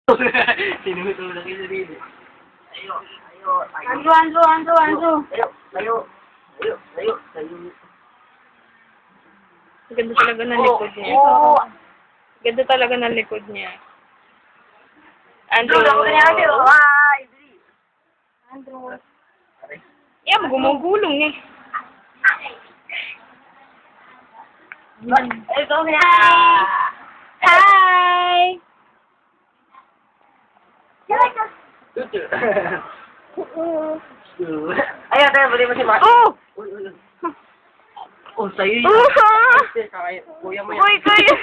Tinutulak yung sarili. Tayo, tayo, tayo. Andrew. Tayo, tayo. Tayo, tayo, tayo. Ganda talaga ng likod niya. Oo. Ganda talaga ng likod niya. Andrew. Andrew. Yan, gumugulong eh. Ito na. Hi! Ayan, tayo, bali mo si Mark. Oh! Oh, sa'yo yun. Kuya mo yan. Uy, kuya!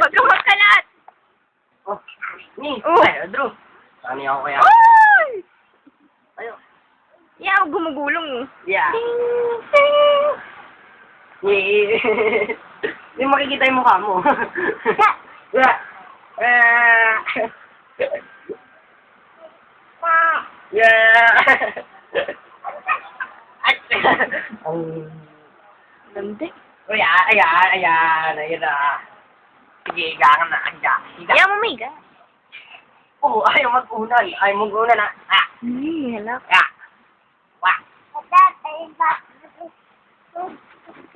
Huwag ka magkalat! Oh, ni. Oh. Ay, Andrew. Saan niya ako kaya? Uy! Ayo. Yan, gumugulong. Yeah. Ting, ting. Hindi makikita yung mukha mo. Yeah. Yeah. Ganda. Ayan na. Sige, higa ka na. Higa. Ayaw mo, Miga. Oo, ayaw mag-unan. Ayaw mag-unan na. Halak. Wah.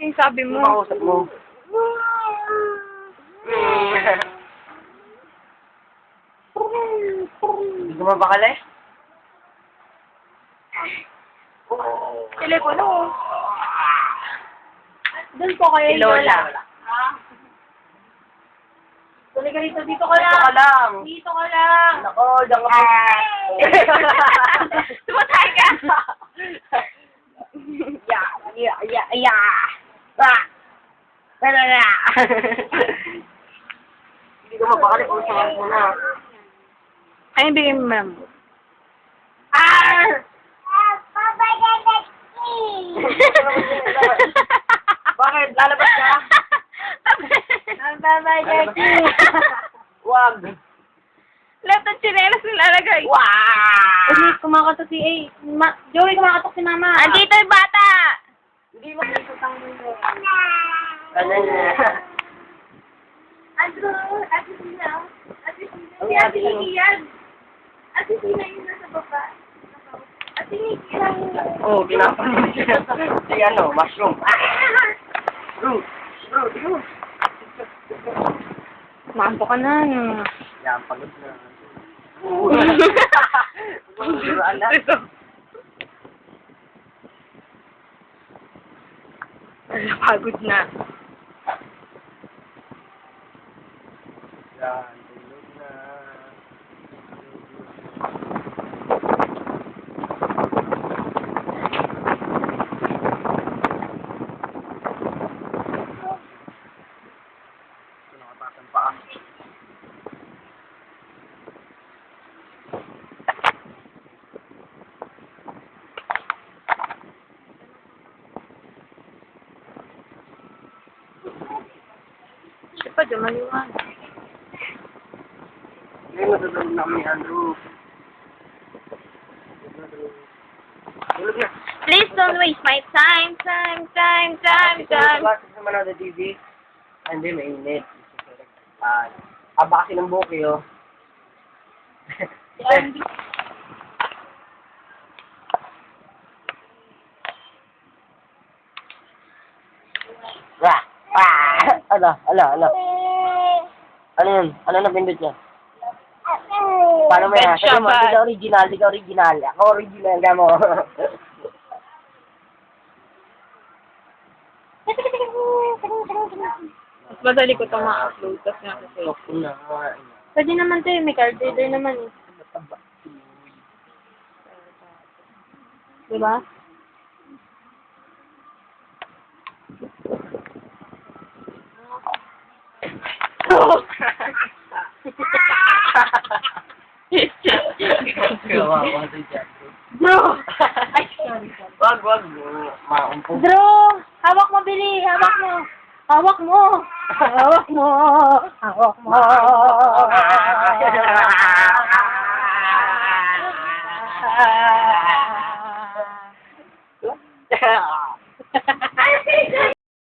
Yung sabi mo. Makausap mo. Hindi ko mabakali. Telepono. Doon po kayo, Lola. Tuloy ka dito. Dito Ito ka lang. Dito ka lang. Nako, diyan ka po. Tumatay ka. Hindi ko mabakali kung saan mo na. Ay, bigay mo, ma'am. Bakit? Lalabas ka? Wag. Lahat ng tsinelas nilalagay. Wow! Uy, kumakatok si A. Joey, kumakatok si Mama. Andito yung bata! Hindi mo ano na? Andrew, Ate Sina. Ate Sina. Ang Si Ate Ate Sina. Nikki yan. Ate Sina yung nasa baba. Ate Nikki lang. Oo, pinapanin siya. Si ano, mushroom. Bro. Maanto ka na. Yan, pagod na. Pagod na. Pagod na. Yan, tulog na. Ito nakataas ang paa. Siya pa, di maliwanag. Ngayon natutulog na kami, Andrew. Tulog na. Please don't waste my time. Bakit naman ako sa TV? Hindi, mainit. Aba kasi ng buki, oh. Ala. Ano yun? Ano na pindot niya? Paano mo yan? Sabi mo, di ka original. Ako original ka mo. Mas madali ko itong ma-upload. Tapos nga kasi. Pwede naman tayo. May card reader naman eh. Diba? Kawawa si Jack. Bro! Ay, sorry. Wag. Maumpong. Bro! Hawak mo, Billy! Hawak mo! Hawak mo! Hawak mo! Hawak mo!